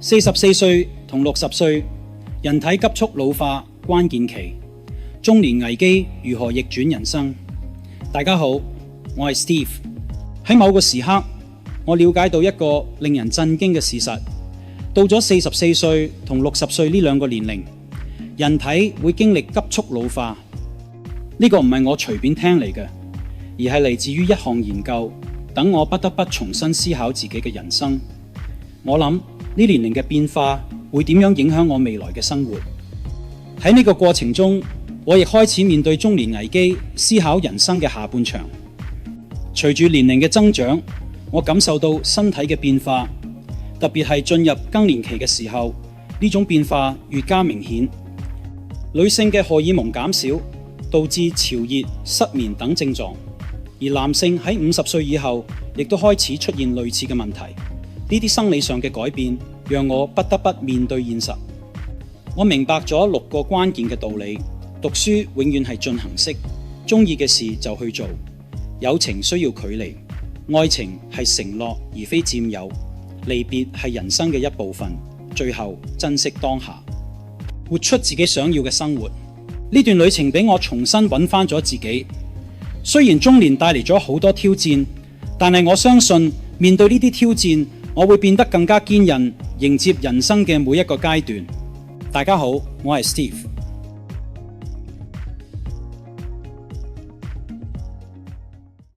44歲同60歲，人體急速老化關鍵期，中年危機如何逆轉人生？大家好，我係 Steve。喺某個時刻，我了解到一個令人震驚嘅事實：到咗44歲同60歲呢兩個年齡，人體會經歷急速老化。呢個唔係我隨便聽嚟嘅，而係嚟自於一項研究，等我不得不重新思考自己嘅人生。我諗呢年齡嘅變化會點樣影響我未來嘅生活？喺呢個過程中，我亦開始面對中年危機，思考人生嘅下半場。隨住年齡嘅增長，我感受到身體嘅變化，特別係進入更年期嘅時候，呢種變化越加明顯。女性嘅荷爾蒙減少，導致潮熱、失眠等症狀，而男性喺50歲以後，亦都開始出現類似嘅問題。呢啲生理上嘅改變，讓我不得不面對現實。我明白咗6個關鍵嘅道理：讀書永遠係進行式，鍾意嘅事就去做；友情需要距離，愛情係承諾而非佔有；離別係人生嘅一部分；最後珍惜當下，活出自己想要嘅生活。呢段旅程俾我重新揾返咗自己。雖然中年帶嚟咗好多挑戰，但係我相信面對呢啲挑戰，我會變得更加堅韌，迎接人生嘅每一個階段。大家好，我係 Steve。